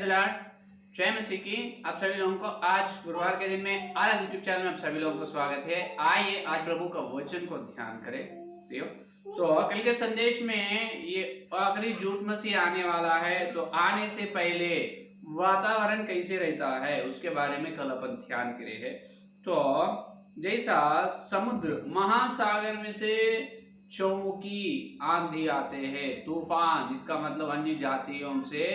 जय मसीह की आप सभी लोगों को आज गुरुवार के दिन में आराध यूट्यूब चैनल में आप सभी लोगों को स्वागत है। आइए आज प्रभु का वचन को ध्यान करें। तो कल के संदेश में ये आखिरी झूठ मसीह आने वाला है, तो आने से पहले वातावरण कैसे रहता है उसके बारे में कल अपन ध्यान करे है। तो जैसा समुद्र महासागर में से चौमुखी आंधी आते हैं, तूफान, इसका मतलब अन्य जातियों से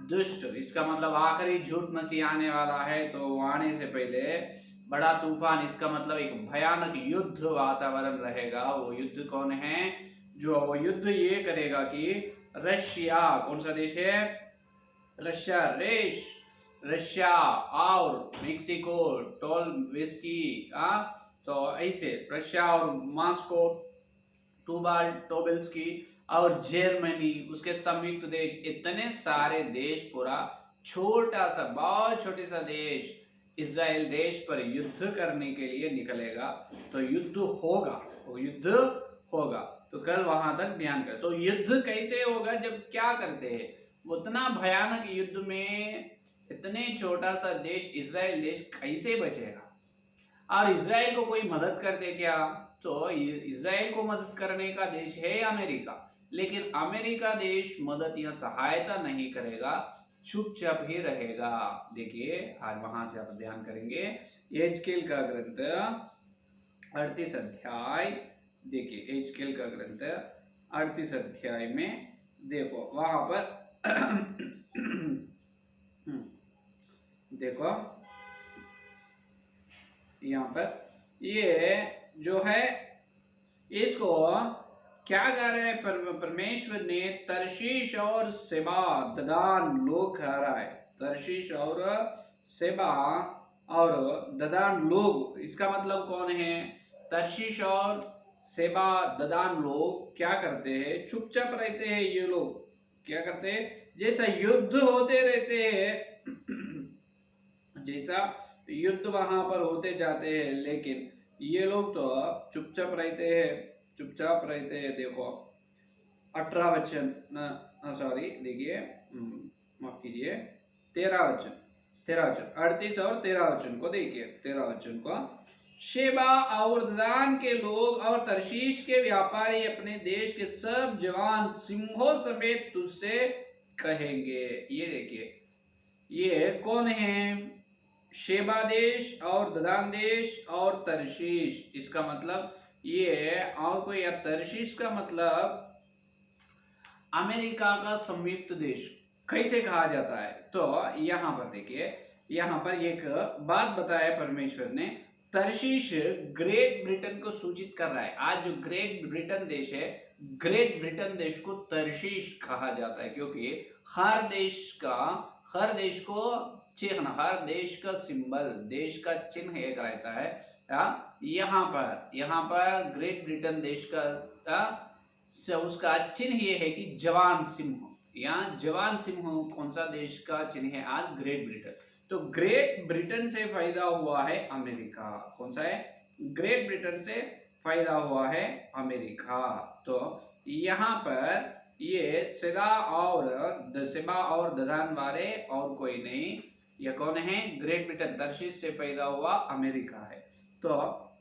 दुष्ट, इसका मतलब आखिरी झूठ मसीह आने वाला है। तो आने से पहले बड़ा तूफान, इसका मतलब एक भयानक युद्ध वातावरण रहेगा। वो युद्ध कौन है? जो वो युद्ध ये करेगा कि रशिया, कौन सा देश है? रशिया और मेक्सिको, टोल विस्की, तो ऐसे रशिया और मॉस्को, टोबेल्स्की और जर्मनी, उसके संयुक्त देश, इतने सारे देश, पूरा छोटा सा, बहुत छोटे सा देश इजराइल देश पर युद्ध करने के लिए निकलेगा। तो युद्ध होगा, वो युद्ध होगा। तो कल वहां तक ध्यान कर। तो युद्ध कैसे होगा? जब क्या करते हैं, उतना भयानक युद्ध में इतने छोटा सा देश इजराइल देश कैसे बचेगा? और इजराइल को कोई मदद करते क्या? तो इजराइल को मदद करने का देश है अमेरिका, लेकिन अमेरिका देश मदद या सहायता नहीं करेगा, चुपचाप ही रहेगा। देखिए आज वहां से आप ध्यान करेंगे एजकेल का ग्रंथ 38 अध्याय। देखिए एजकेल का ग्रंथ 38 अध्याय में देखो, वहां पर देखो यहाँ पर ये जो है, इसको क्या कह रहे हैं? परमेश्वर ने तर्शीश और सेबा, ददान लोग कह रहा है। तर्शीश और सेबा और ददान लोग, इसका मतलब कौन है? तर्शीश और सेबा, ददान लोग क्या करते हैं? चुपचाप रहते हैं। ये लोग क्या करते हैं? जैसा युद्ध होते रहते हैं, जैसा युद्ध वहां पर होते जाते हैं, लेकिन ये लोग तो चुपचाप रहते हैं, चुपचाप रहते हैं। देखो 18 वचन, सॉरी, देखिए माफ कीजिए, 13 वचन, 38 और 13 वचन को देखिए। 13 वचन को, शेबा और ददान के लोग और तर्शीश के व्यापारी अपने देश के सब जवान सिंहों समेत तुझसे कहेंगे। ये देखिए, ये कौन है? शेबा देश और ददान देश और तर्शीश, इसका मतलब ये और कोई, या तर्शीश का मतलब अमेरिका का संयुक्त देश कैसे कहा जाता है? तो यहाँ पर देखिए, यहाँ पर एक बात बताया परमेश्वर ने। तर्शीश ग्रेट ब्रिटेन को सूचित कर रहा है। आज जो ग्रेट ब्रिटेन देश है, ग्रेट ब्रिटेन देश को तर्शीश कहा जाता है, क्योंकि हर देश को चिन्ह, हर देश का सिंबल, देश का चिन्ह एक रहता है। यहाँ पर ग्रेट ब्रिटेन देश का उसका चिन्ह ये है कि जवान सिंह। यहाँ जवान सिंह कौन सा देश का चिन्ह है? आज ग्रेट ब्रिटेन। तो ग्रेट ब्रिटेन से फायदा हुआ है अमेरिका। कौन सा है? ग्रेट ब्रिटेन से फायदा हुआ है अमेरिका। तो यहाँ पर ये सेबा और ददान वाले और कोई नहीं, ये कौन है? ग्रेट ब्रिटेन, तर्शीश से पैदा हुआ अमेरिका है। तो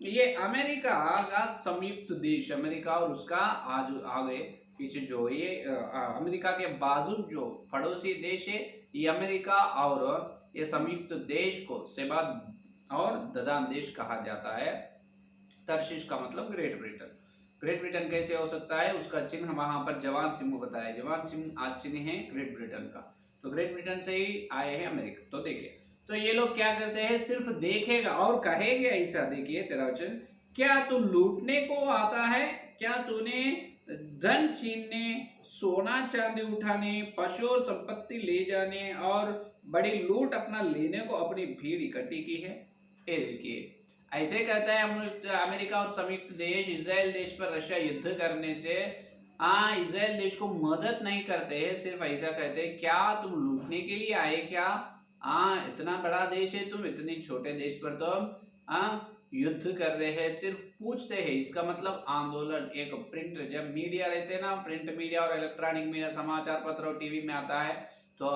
ये अमेरिका का संयुक्त देश, अमेरिका और उसका आज आगे पीछे जो ये अमेरिका के बाजू जो पड़ोसी देश है, ये अमेरिका और ये संयुक्त देश को सेबा और ददान देश कहा जाता है। तर्शीश का मतलब ग्रेट ब्रिटेन। ग्रेट ब्रिटेन कैसे हो सकता है? उसका चिन्ह वहां पर जवान सिंह बताया। जवान सिंह आज चिन्ह है ग्रेट ब्रिटेन का। तो ग्रेट ब्रिटेन से ही आए हैं अमेरिका। तो देखिए, तो ये लोग क्या करते हैं? सिर्फ देखेगा और कहेंगे ऐसा। देखिए 13 वचन, क्या तू लूटने को आता है? क्या तूने धन छीनने, सोना चांदी उठाने, पशु और संपत्ति ले जाने और बड़ी लूट अपना लेने को अपनी भीड़ इकट्ठी की है? ये देखिए, ऐसे कहता है अमेरिका और संयुक्त देश इजराइल देश पर रशिया युद्ध करने से इजराइल देश को मदद नहीं करते हैं, सिर्फ ऐसा कहते हैं, क्या तुम लूटने के लिए आए क्या? इतना बड़ा देश है, तुम इतने छोटे देश पर तुम युद्ध कर रहे हैं, सिर्फ पूछते हैं। इसका मतलब आंदोलन, एक प्रिंट, जब मीडिया रहते हैं ना, प्रिंट मीडिया और इलेक्ट्रॉनिक मीडिया, समाचार पत्र और टीवी में आता है, तो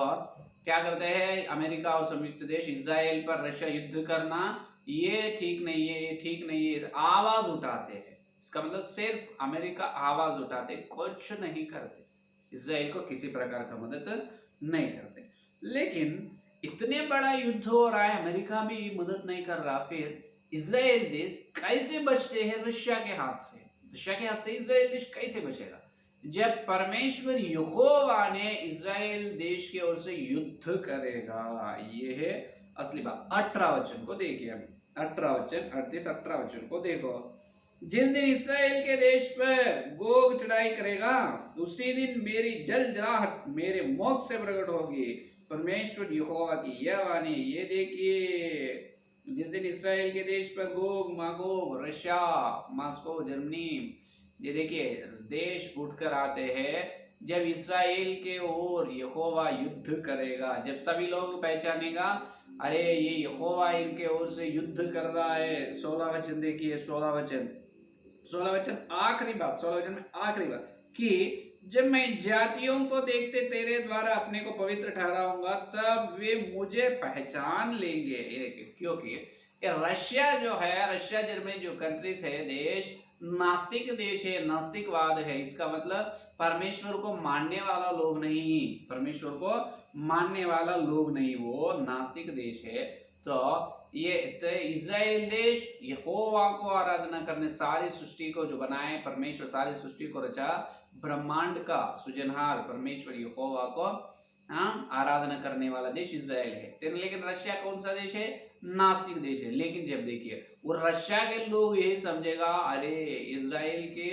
क्या करते हैं अमेरिका और संयुक्त देश, इजराइल पर रशिया युद्ध करना ये ठीक नहीं है, ये ठीक नहीं है, आवाज उठाते हैं। इसका मतलब सिर्फ अमेरिका आवाज उठाते, कुछ नहीं करते, इजराइल को किसी प्रकार का मदद नहीं करते। लेकिन इतने बड़ा युद्ध हो रहा है, अमेरिका भी मदद नहीं कर रहा, फिर इजराइल देश कैसे बचते हैं रशिया के हाथ से? रशिया के हाथ से इजराइल देश कैसे बचेगा? जब परमेश्वर यहोवा ने इजराइल देश की ओर से युद्ध करेगा। ये है असली बात। 18 वचन को देखिए, हम 18 वचन 38-18 वचन को देखो। जिस दिन इस्राएल के देश पर गोग चढ़ाई करेगा, उसी दिन मेरी जल जलाहट मेरे मुख से प्रकट होगी। परमेश्वर यहोवा की यह वाणी, ये देखिए, जिस दिन इस्राएल के देश पर Gog Magog, Russia, Moscow, Germany, ये देखिए देश उठकर आते हैं, जब इस्राएल के ओर यहोवा युद्ध करेगा, जब सभी लोग पहचानेगा अरे ये यहोवा इनके ओर से युद्ध कर रहा है। 16 वचन देखिए, 16 वचन आखिरी बात, 16 वचन में आखिरी बात कि जब मैं जातियों को देखते तेरे द्वारा अपने को पवित्र ठहराऊंगा, तब वे मुझे पहचान लेंगे। क्योंकि रशिया जो है, रशिया जर्मनी जो कंट्रीज है, देश नास्तिक देश है, नास्तिकवाद है। इसका मतलब परमेश्वर को मानने वाला लोग नहीं, परमेश्वर को मानने वाला लोग नहीं, वो नास्तिक देश है। तो ये इजराइल देश यहोवा को आराधना करने, सारी सृष्टि को जो बनाए परमेश्वर, सारी सृष्टि को रचा, ब्रह्मांड का सृजनहार परमेश्वर यहोवा को आराधना करने वाला देश इजराइल है। लेकिन रशिया कौन सा देश है? नास्तिक देश है। लेकिन जब देखिए वो रशिया के लोग यही समझेगा अरे इजराइल के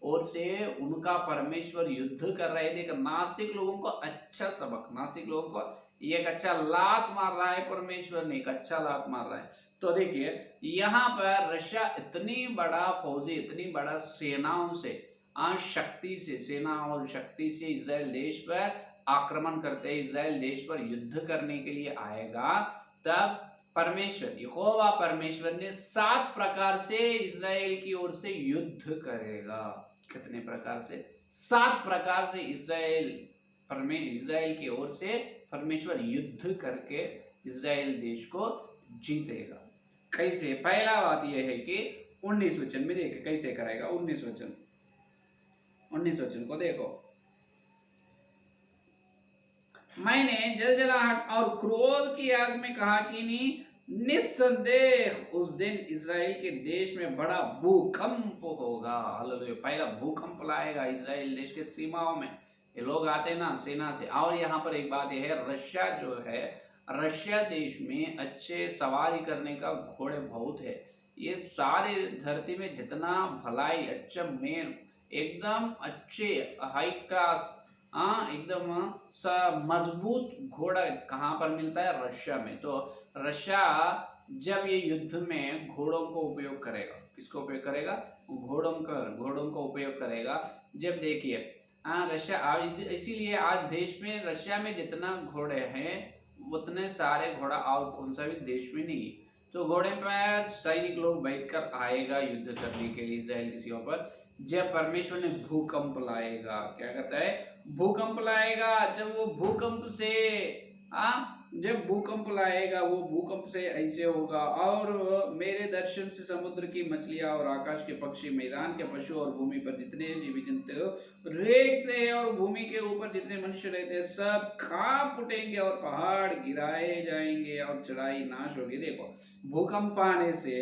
ओर से उनका परमेश्वर युद्ध कर रहे थे, नास्तिक लोगों को अच्छा सबक, नास्तिक लोगों को एक अच्छा लात मार रहा है, परमेश्वर ने एक अच्छा लात मार रहा है। तो देखिए यहाँ पर रशिया इतनी बड़ा फौजी, इतनी बड़ा सेनाओं से, शक्ति से, सेना और शक्ति से इजराइल देश पर आक्रमण करते, इजराइल देश पर युद्ध करने के लिए आएगा, तब परमेश्वर यहोवा परमेश्वर ने 7 प्रकार से इजराइल की ओर से युद्ध करेगा। कितने प्रकार से? 7 प्रकार से इजराइल की ओर से परमेश्वर युद्ध करके इजराइल देश को जीतेगा। कैसे? पहला बात यह है कि 19 वचन में देखिए कैसे कराएगा। 19 वचन को देखो। मैंने जलजलाहट और क्रोध की आग में कहा कि नहीं, निस्संदेह उस दिन इजराइल के देश में बड़ा भूकंप होगा। हालेलुया। पहला भूकंप लाएगा इजराइल देश के सीमाओं में। ये लोग आते ना सेना से। और यहाँ पर एक बात यह है, रशिया जो है, रशिया देश में अच्छे सवारी करने का घोड़े बहुत है। ये सारे धरती में जितना भलाई, अच्छा मेन, एकदम अच्छे हाई क्लास, एकदम मजबूत घोड़ा कहाँ पर मिलता है? रशिया में। तो रशिया जब ये युद्ध में घोड़ों को उपयोग करेगा, किसको उपयोग करेगा? घोड़ों का उपयोग करेगा। जब देखिए रशिया, इसीलिए आज देश में, रशिया में जितना घोड़े हैं उतने सारे घोड़ा और कौन सा भी देश में नहीं है। तो घोड़े पर सैनिक लोग बैठकर आएगा युद्ध करने के लिए इजराइल की सीमा पर। जब परमेश्वर ने भूकंप लाएगा, क्या कहता है? भूकंप लाएगा। जब वो भूकंप से जब भूकंप लाएगा, वो भूकंप से ऐसे होगा, और मेरे दर्शन से समुद्र की मछलियां और आकाश के पक्षी, मैदान के पशु और भूमि पर जितने जीव जंतु रहते हैं और भूमि के ऊपर जितने मनुष्य रहते हैं, सब कांप उठेंगे और पहाड़ गिराए जाएंगे और चढ़ाई नाश होगी। देखो भूकंप आने से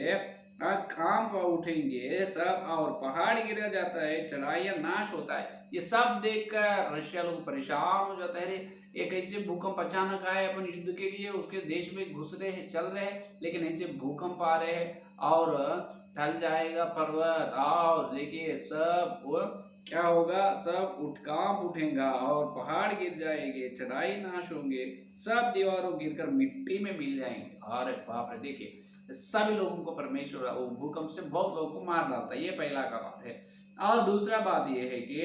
कांप उठेंगे सब और पहाड़ गिरा जाता है, चढ़ाइयां नाश होता है। ये सब देखकर रशिया लोग परेशान हो जाता है। एक ऐसे भूकंप अचानक आए अपन युद्ध के लिए, उसके देश में घुस रहे हैं, चल रहे हैं, लेकिन ऐसे भूकंप आ रहे हैं और ढल जाएगा पर्वत, और देखिए सब क्या होगा? सब कांप उठेगा और पहाड़ गिर जाएंगे, चढ़ाई नाश होंगे, सब दीवारों गिरकर मिट्टी में मिल जाएंगे। अरे बाप रे। देखिए सभी लोगों को परमेश्वर वो भूकंप से बहुत लोगों को मार डालता है। ये पहला का बात है। और दूसरा बात ये है कि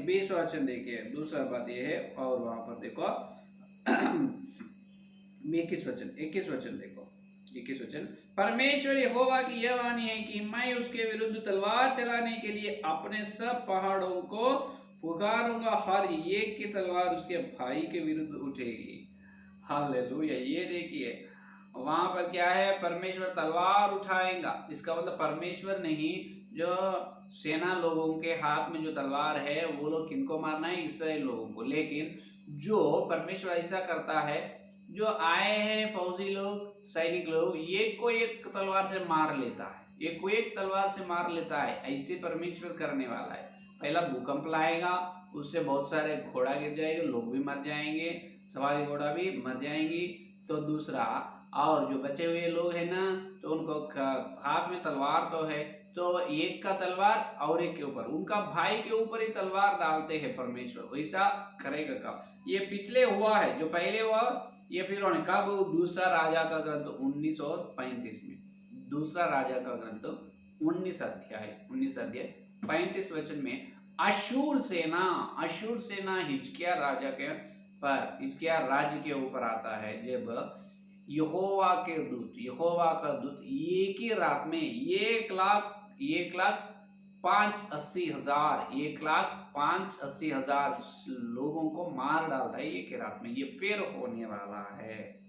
20 वचन देखिए, दूसरा बात ये है, और वहां पर देखो 21 वचन देखो, 21 वचन। परमेश्वर यहोवा की यह वाणी है कि मैं उसके विरुद्ध तलवार चलाने के लिए अपने सब पहाड़ों को पुकारूंगा, हर एक की तलवार उसके भाई के विरुद्ध उठेगी। हालेलुया। ये देखिए वहां पर क्या है, परमेश्वर तलवार उठाएगा। इसका मतलब परमेश्वर नहीं, जो सेना लोगों के हाथ में जो तलवार है वो लोग किनको मारना है, इस्राएल लोगों को। लेकिन जो परमेश्वर ऐसा करता है, जो आए हैं फौजी लोग, सैनिक लोग, एक को एक तलवार से मार लेता है, एक को एक तलवार से मार लेता है। ऐसे परमेश्वर करने वाला है। पहला भूकंप लाएगा, उससे बहुत सारे घोड़ा गिर जाएंगे, लोग भी मर जाएंगे, सवारी घोड़ा भी मर जाएंगी। तो दूसरा, और जो बचे हुए लोग हैं ना, तो उनको हाथ में तलवार तो है, तो एक का तलवार और एक के ऊपर, उनका भाई के ऊपर ही तलवार डालते हैं परमेश्वर। वैसा करेगा कब? ये पिछले हुआ है, जो पहले हुआ ये फिर होने कब? दूसरा राजा का ग्रंथ 1935 में। दूसरा राजा का ग्रंथ 19 अध्याय 35 वचन में अशूर सेना हिजकिय्याह राजा के पर, हिजकिय्याह राज्य के ऊपर आता है। जब यहोवा का दूत एक ही रात में 1,85,000 लोगों को मार डालता है एक ही रात में। ये फिर होने वाला है,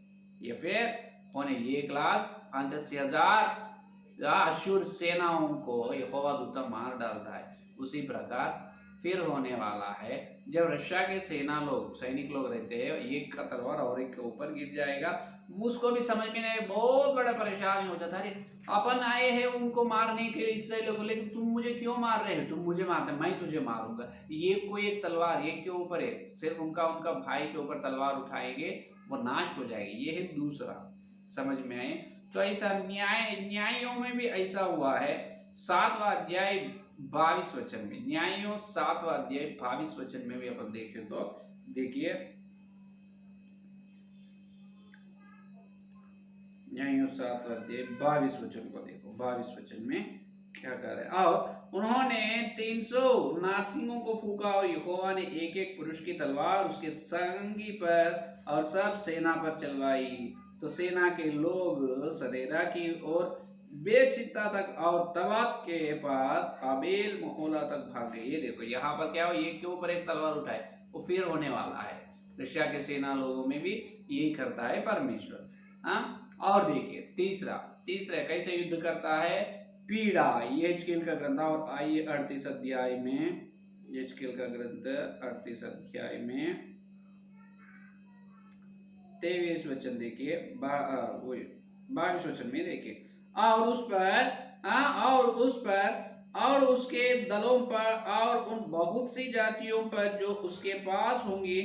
ये फिर होने 1,85,000 अशूर सेनाओं को यहोवा दूत मार डालता है। उसी प्रकार फिर होने वाला है, जब रशिया के सैनिक लोग रहते हैं, एक का तलवार और एक के ऊपर गिर जाएगा। उसको भी समझ में नहीं, बहुत बड़ा परेशानी हो जाता है। अरे अपन आए हैं उनको मारने के लिए, इसराइल लोगों, लेकिन तुम मुझे क्यों मार रहे हो? तुम मुझे मारते, मैं तुझे मारूंगा। एक को एक तलवार, एक के ऊपर है, सिर्फ उनका भाई के ऊपर तलवार उठाएंगे, वो नाश हो जाएगी। ये है दूसरा। समझ में आए? तो ऐसा न्यायों में भी ऐसा हुआ है। 7वां अध्याय 22 वचन में, न्यायों 7वां अध्याय 22 वचन में भी अपन देखें तो देखिए, न्यायों 7वां अध्याय 22 वचन को देखो। 22 वचन में क्या कर रहे हैं? और उन्होंने 300 नारसिंगों को फूका, और यहोवा ने एक एक पुरुष की तलवार उसके संगी पर और सब सेना पर चलवाई। तो सेना के लोग सरेरा की ओर बेतशित्ता तक और तबात के पास आबेल महोला तक भाग गए। ये देखो यहाँ पर क्या हो, एक के ऊपर एक तलवार उठाए, वो फिर होने वाला है। रशिया के सेना लोगों में भी यही करता है परमेश्वर। हाँ, और देखिए तीसरा कैसे युद्ध करता है? पीड़ा। यहेजकेल का ग्रंथ, और आइए 38 अध्याय में, यहेजकेल का ग्रंथ 38 अध्याय में 23 वचन देखिए, 22 वचन में देखिए, और उस पर और उसके दलों पर और उन बहुत सी जातियों पर जो उसके पास होंगी,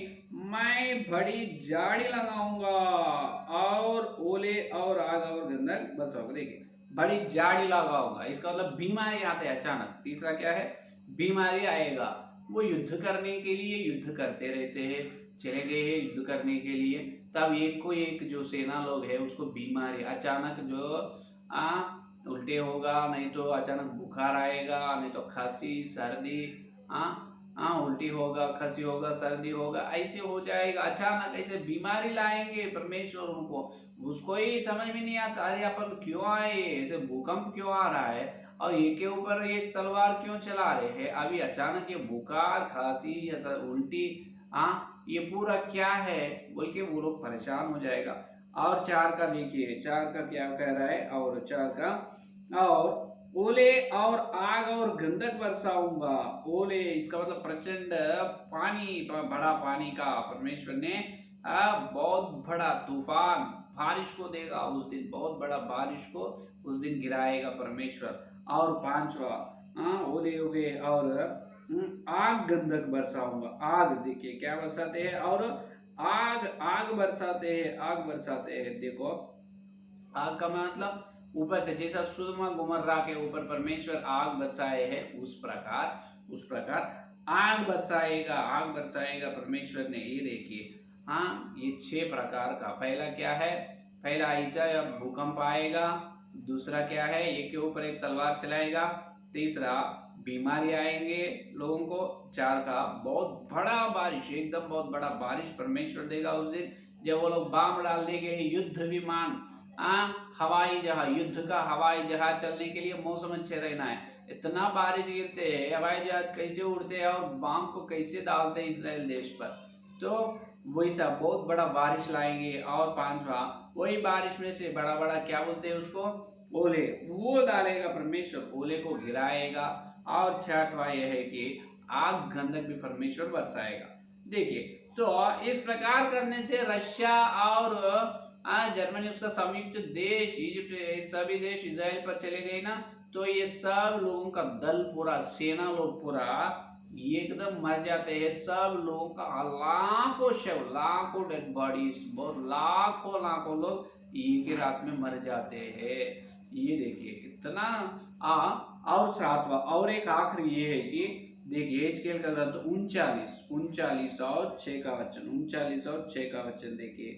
मैं बड़ी जाड़ी लगाऊंगा और ओले और आग और गंधक बरसाऊंगा। देखिए, बड़ी जाड़ी लगाऊंगा, इसका मतलब बीमारी आते हैं अचानक। तीसरा क्या है? बीमारी आएगा। वो युद्ध करने के लिए युद्ध करते रहते हैं, चले गए हैं युद्ध करने के लिए, तब एक को एक जो सेना लोग है उसको बीमारी अचानक, जो उल्टे होगा, नहीं तो अचानक बुखार आएगा, नहीं तो खांसी सर्दी, उल्टी होगा, खांसी होगा, सर्दी होगा, ऐसे हो जाएगा। अचानक ऐसे बीमारी लाएंगे परमेश्वर उनको, उसको ही समझ में नहीं आता, अरे अपन क्यों आए, ऐसे भूकंप क्यों आ रहा है, और एक के ऊपर एक तलवार क्यों चला रहे हैं अभी अचानक, ये बुखार, खांसी या उल्टी, ये पूरा क्या है बोल के वो लोग परेशान हो जाएगा। और 4 का देखिए, 4 का क्या कह रहा है? और 4 का, और ओले और आग और गंधक बरसाऊंगा। ओले, इसका मतलब प्रचंड पानी, बड़ा पानी का परमेश्वर ने बहुत बड़ा तूफान बारिश को देगा उस दिन, बहुत बड़ा बारिश को उस दिन गिराएगा परमेश्वर। और 5वां, ओले हो गए, और आग गंधक बरसाऊंगा। आग देखिए क्या बरसाते हैं, और आग बरसाते हैं। देखो आग का मतलब ऊपर से, जैसा सुदमा गुमर्रा के ऊपर परमेश्वर आग बरसाए है, उस प्रकार आग बरसाएगा परमेश्वर ने। ये देखिए, ये 6 प्रकार का। पहला क्या है? पहला ऐसा भूकंप आएगा। दूसरा क्या है? एक के ऊपर एक तलवार चलाएगा। तीसरा बीमारी आएंगे लोगों को। 4 का बहुत बड़ा बारिश, एकदम बहुत बड़ा बारिश परमेश्वर देगा उस दिन, जब वो लोग बाम डालने के लिए युद्ध विमान हवाई जहाज, युद्ध का हवाई जहाज चलने के लिए मौसम अच्छे रहना है। इतना बारिश गिरते हैं, हवाई जहाज कैसे उड़ते हैं और बम को कैसे डालते हैं इसराइल देश पर। तो वही सब बहुत बड़ा बारिश लाएंगे। और पांचवा, वही बारिश में से बड़ा बड़ा क्या बोलते हैं उसको, ओले, वो डालेगा परमेश्वर, ओले को गिराएगा। और छठवा यह है कि आग गंधक भी परमेश्वर बरसाएगा। देखिए, तो इस प्रकार करने से रशिया और जर्मनी, उसका संयुक्त देश इजिप्ट, सभी देश इजराइल पर चले गए ना, तो ये सब लोगों का दल पूरा, सेना लोग पूरा एकदम मर जाते हैं। सब लोगों का लाखों शव, लाखों डेड बॉडीज, बहुत लाखों लाखों लोग एक ही रात में मर जाते हैं। ये देखिए इतना। और सातवा और एक आखिरी ये है कि देखिए एजकेल का ग्रंथ 39 और 6 का वचन, 39 और 6 का वचन देखिए,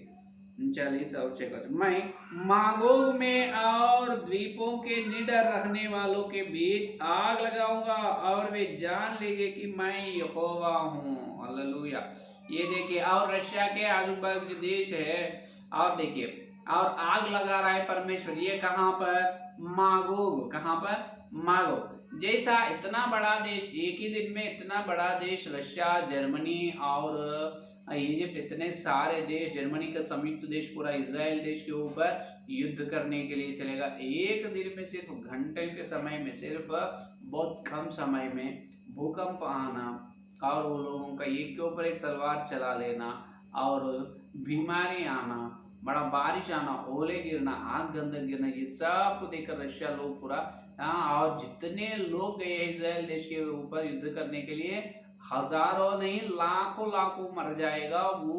39 और 6 का वचन। मैं मागोग में और द्वीपों के निडर रखने वालों के बीच आग लगाऊंगा और वे जान लेंगे कि मैं यहोवा हूँ। हालेलुया। ये देखिए, और रशिया के आजू बाजू जो देश है, और देखिए, और आग लगा रहा है परमेश्वर। ये कहाँ पर, मागोग, कहाँ पर, मागोग जैसा इतना बड़ा देश, एक ही दिन में इतना बड़ा देश, रशिया, जर्मनी और इजिप्ट, इतने सारे देश, जर्मनी का संयुक्त देश पूरा इजराइल देश के ऊपर युद्ध करने के लिए चलेगा। एक दिन में, सिर्फ घंटे के समय में, सिर्फ बहुत कम समय में भूकंप आना, और वो लोगों का एक के ऊपर एक तलवार चला लेना, और बीमारी आना, बड़ा बारिश आना, ओले गिरना, आग गंधक गिरना, ये सब को देखकर रशिया लोग पूरा, और जितने लोग गए इजराइल देश के ऊपर युद्ध करने के लिए, हजारों नहीं लाखों लाखों मर जाएगा। वो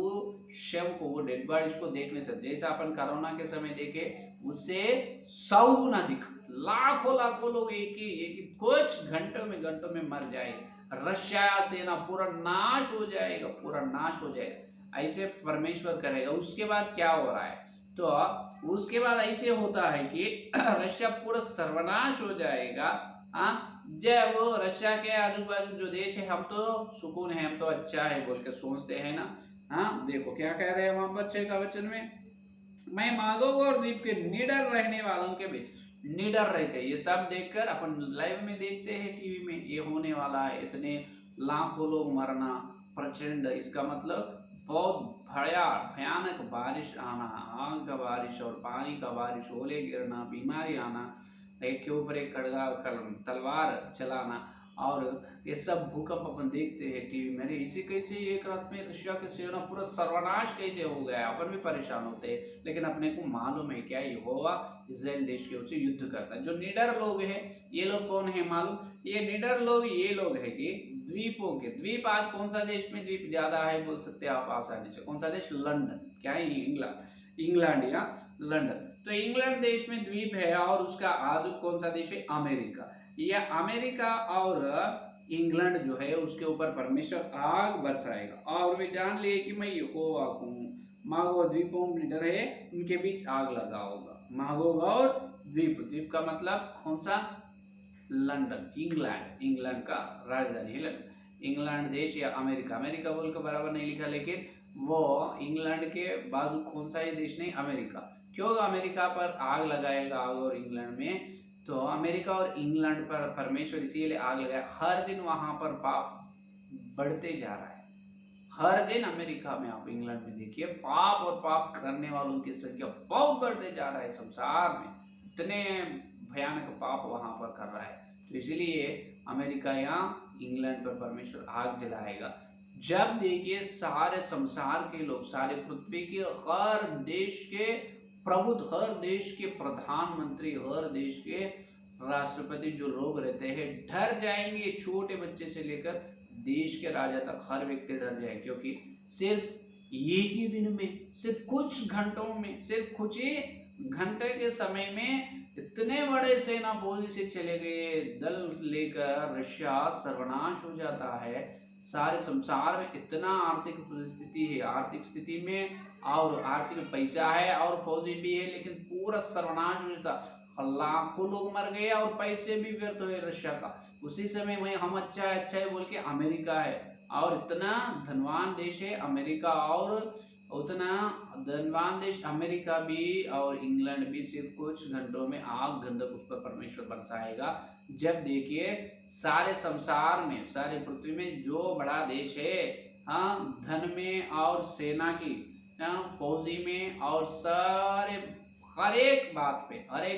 शव को, वो डेड बॉडीज को देखने से, जैसा अपन कोरोना के समय देखे, उससे 100 गुना अधिक, लाखों लाखों लोग एक ही कुछ घंटों में मर जाएगा। रशिया सेना पूरा नाश हो जाएगा, पूरा नाश हो जाएगा। ऐसे परमेश्वर करेगा। उसके बाद क्या हो रहा है, तो उसके बाद ऐसे होता है कि रशिया पूरा सर्वनाश हो जाएगा। जब वो रशिया के आजू बाजू जो देश है, हम तो सुकून है, हम तो अच्छा है बोल के सोचते हैं ना। देखो क्या कह रहे हैं वहां पर 6 का वचन में, मैं मागोग और द्वीप के निडर रहने वालों के बीच, निडर रहते, ये सब देखकर अपन लाइव में देखते हैं टीवी में, ये होने वाला है, इतने लाखों लोग मरना, प्रचंड, इसका मतलब बहुत भयानक बारिश आना, आग का बारिश और पानी का बारिश, ओले गिरना, बीमारी आना, एक के ऊपर एक कड़गा तलवार चलाना, और ये सब भूकंप अपन देखते हैं टीवी में। इसी कैसे एक रात में रशिया के सेना पूरा सर्वनाश कैसे हो गया, अपन भी परेशान होते हैं, लेकिन अपने को मालूम है क्या, यहोवा इजराइल देश के ओर से युद्ध करता है। जो निडर लोग हैं, ये लोग कौन है मालूम, ये निडर लोग ये लोग है कि द्वीपों के, द्वीप, आज कौन सा देश में द्वीप ज्यादा है बोल सकते हैं आप आसानी से, कौन सा देश, लंदन, क्या है, इंग्लैंड या लंदन। तो इंग्लैंड देश में द्वीप है, और उसका आजू कौन सा देश है, अमेरिका। यह अमेरिका और इंग्लैंड जो है, उसके ऊपर परमेश्वर आग बरसाएगा, और वे जान लिए कि मैं यहोवा हूँ। मागोग द्वीपों में निडर है, उनके बीच आग लगाऊंगा। मागोग और द्वीप, द्वीप का मतलब कौन सा, लंदन, इंग्लैंड, इंग्लैंड का राजधानी है लंदन। इंग्लैंड देश या अमेरिका, अमेरिका बोल के बराबर नहीं लिखा, लेकिन वो इंग्लैंड के बाजू कौन सा ये देश नहीं, अमेरिका। क्यों अमेरिका पर आग लगाएगा, आग और इंग्लैंड में, तो अमेरिका और इंग्लैंड पर परमेश्वर इसीलिए आग लगाया। हर दिन वहां पर पाप बढ़ते जा रहा है, हर दिन अमेरिका में, आप इंग्लैंड में देखिए, पाप और पाप करने वालों की संख्या बहुत बढ़ते जा रहा है संसार में, इतने भयानक पाप वहां पर कर रहा है। तो इसीलिए अमेरिका या इंग्लैंड पर परमेश्वर आग जलाएगा। जब देखिए सारे संसार के लोग, सारे पृथ्वी के हर देश के प्रबुद्ध, हर देश के प्रधानमंत्री, हर देश के राष्ट्रपति जो लोग रहते हैं डर जाएंगे, छोटे बच्चे से लेकर देश के राजा तक हर व्यक्ति डर जाए, क्योंकि सिर्फ एक ही दिन में, सिर्फ कुछ घंटों में, सिर्फ कुछ ही घंटे के समय में इतने बड़े सेना फौजी से चले गए दल लेकर रशिया सर्वनाश हो जाता है। सारे संसार में इतना आर्थिक परिस्थिति है, आर्थिक स्थिति में और आर्थिक पैसा है और फौजी भी है, लेकिन पूरा सर्वनाश हो जाता, लाखों लोग मर गए और पैसे भी व्यर्थ हुए रशिया का। उसी समय वही हम अच्छा है बोल के अमेरिका है, और इतना धनवान देश है अमेरिका, और उतना धनवान देश अमेरिका भी और इंग्लैंड भी सिर्फ कुछ घंटों में आग गंधक उस पर परमेश्वर बरसाएगा। जब देखिए सारे संसार में, सारे पृथ्वी में जो बड़ा देश है, हाँ, धन में और सेना की, हाँ, फौजी में और सारे हर एक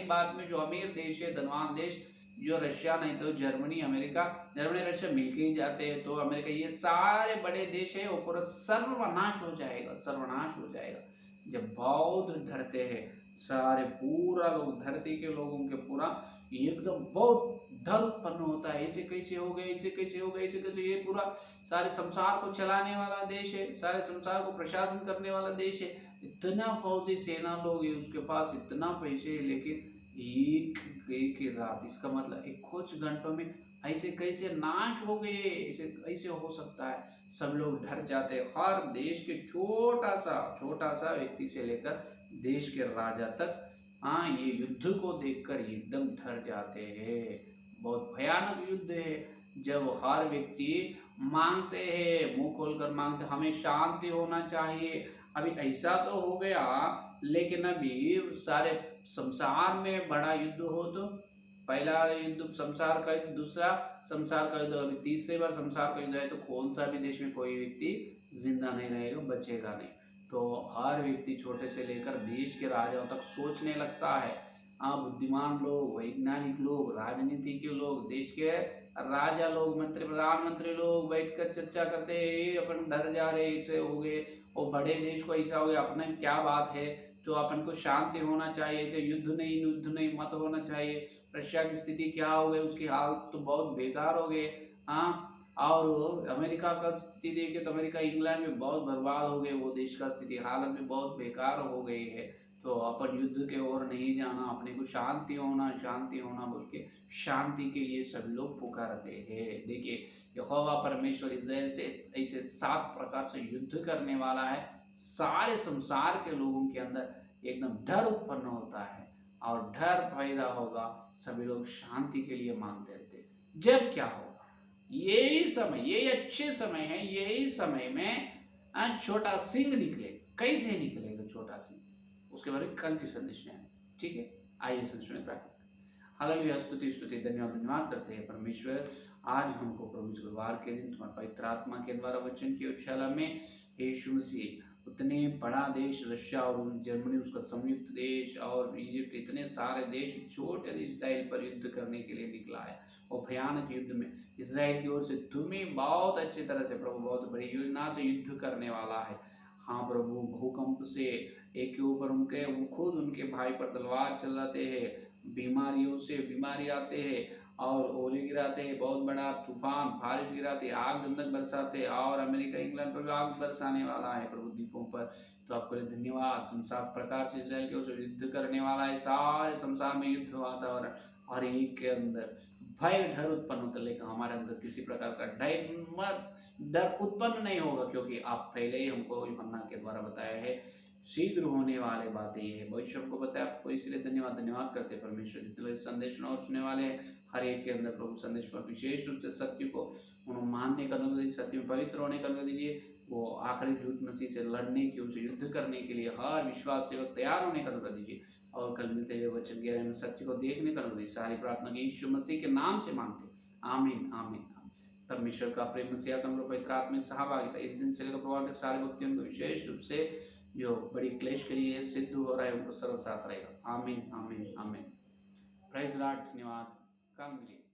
बात में जो अमीर देश है, धनवान देश, जो रशिया नहीं तो जर्मनी, अमेरिका, जर्मनी रशिया मिलके ही जाते हैं, तो अमेरिका, ये सारे बड़े देश है वो पूरा सर्वनाश हो जाएगा, सर्वनाश हो जाएगा। जब बहुत डरते हैं सारे, पूरा लोग, धरती के लोगों के पूरा एकदम बहुत डर उत्पन्न होता है, ऐसे कैसे हो गए, ऐसे कैसे हो गए, ऐसे कैसे, ये पूरा सारे संसार को चलाने वाला देश है, सारे संसार को प्रशासन करने वाला देश है, इतना फौजी सेना लोग है उसके पास, इतना पैसे है, लेकिन एक ही रात, इसका मतलब एक कुछ घंटों में ऐसे कैसे नाश हो गए, ऐसे ऐसे हो सकता है। सब लोग डर जाते हैं, हर देश के छोटा सा व्यक्ति से लेकर देश के राजा तक, हाँ, ये युद्ध को देखकर एकदम डर जाते हैं। बहुत भयानक युद्ध है, जब हर व्यक्ति मांगते हैं, मुंह खोलकर मांगते, हमें शांति होना चाहिए। अभी ऐसा तो हो गया, लेकिन अभी सारे संसार में बड़ा युद्ध हो, तो पहला युद्ध संसार का युद्ध, दूसरा संसार का युद्ध, अभी तीसरी बार संसार का युद्ध है, तो कौन सा भी देश में कोई व्यक्ति जिंदा नहीं रहेगा, बचेगा नहीं। तो हर व्यक्ति छोटे से लेकर देश के राजाओं तक सोचने लगता है। हाँ, बुद्धिमान लोग, वैज्ञानिक लोग, राजनीति के लोग, देश के राजा लोग, मंत्री, प्रधानमंत्री लोग बैठकर चर्चा करते हैं, अपन डर जा रहे, ऐसे हो गए, और बड़े देश को ऐसा हो गया, अपने क्या बात है, तो अपन को शांति होना चाहिए, ऐसे युद्ध नहीं मत होना चाहिए। रशिया की स्थिति क्या हो गई, उसकी हालत तो बहुत बेकार हो गए। हाँ, और अमेरिका का स्थिति देखे तो अमेरिका, इंग्लैंड में बहुत बर्बाद हो गए, वो देश का स्थिति, हालत में बहुत बेकार हो गई है। तो अपन युद्ध के ओर नहीं जाना, अपने को शांति होना बोल के शांति के लिए सब लोग पुकारते हैं। देखिए, यहोवा परमेश्वर इस्राएल से ऐसे 7 प्रकार से युद्ध करने वाला है। सारे संसार के लोगों के अंदर एकदम डर उत्पन्न होता है, और डर पैदा होगा, सभी लोग शांति के लिए मांगते रहते। जब क्या होगा, यही समय, यही अच्छे समय है, यही समय में छोटा सिंह निकले। कैसे निकलेगा छोटा सिंह, उसके बारे में कल की संदेश में है, ठीक है। आइए संदेश में प्राप्त, हालेलुया, स्तुति स्तुति धन्यवाद करते हैं परमेश्वर। आज हमको प्रभु गुरुवार के दिन तुम्हारे पवित्र आत्मा के द्वारा वचन की उछाला में यीशु मसीह, उतने बड़ा देश रशिया और जर्मनी, उसका संयुक्त देश, और इजिप्ट, इतने सारे देश, छोटे देश इस्राएल पर युद्ध करने के लिए निकला है। और भयानक युद्ध में इस्राएल की ओर से तुम्हें बहुत अच्छी तरह से प्रभु बहुत बड़ी योजना से युद्ध करने वाला है। हाँ प्रभु, भूकंप से एक के ऊपर उनके, वो खुद उनके भाई पर तलवार चलाते हैं, बीमारियों से बीमारी आते हैं, और ओले गिराते हैं, बहुत बड़ा तूफान बारिश गिराते, आग गंधक बरसाते, और अमेरिका इंग्लैंड पर भी आग बरसाने वाला है प्रभु द्वीपों पर। तो आपको धन्यवाद, तुम 7 प्रकार से इस्राएल के ओर युद्ध करने वाला है। सारे संसार में युद्ध वातावरण, और एक के अंदर भय डर उत्पन्न होता, लेकिन हमारे अंदर किसी प्रकार का डर उत्पन्न नहीं होगा, क्योंकि आप पहले ही हमको यूहन्ना के द्वारा बताया है शीघ्र होने वाले बातें ये है, भविष्य हमको बताया आपको, इसलिए धन्यवाद करते परमेश्वर। जितने लोग संदेश और सुनने वाले हैं, हर एक के अंदर प्रभु संदेश पर विशेष रूप से सत्य को उन्हें मानने का अनुग्रह दीजिए, सत्य में पवित्र होने का अनुग्रह दीजिए, वो आखिरी झूठ मसीह से लड़ने की, उसे युद्ध करने के लिए हर विश्वास सेवक तैयार होने का अनुग्रह दीजिए, और कल मिलते हुए वचन गहरे में सत्य को देखने का अनुग्रह दीजिए। सारी प्रार्थना के यीशु मसीह के नाम से मांगते, आमीन आमीन। परमेश्वर का प्रेम, मसीहा का अनुग्रह, पवित्र आत्मा की सहभागिता इस दिन से लेकर प्रभाव तक सारे भक्तियों को विशेष रूप से जो बड़ी क्लेश के लिए सिद्ध हो रहा है, उनको सर्व साथ रहेगा। आमीन आमीन आमीन। प्रेज द लॉर्ड, धन्यवाद, कल मिलेंगे।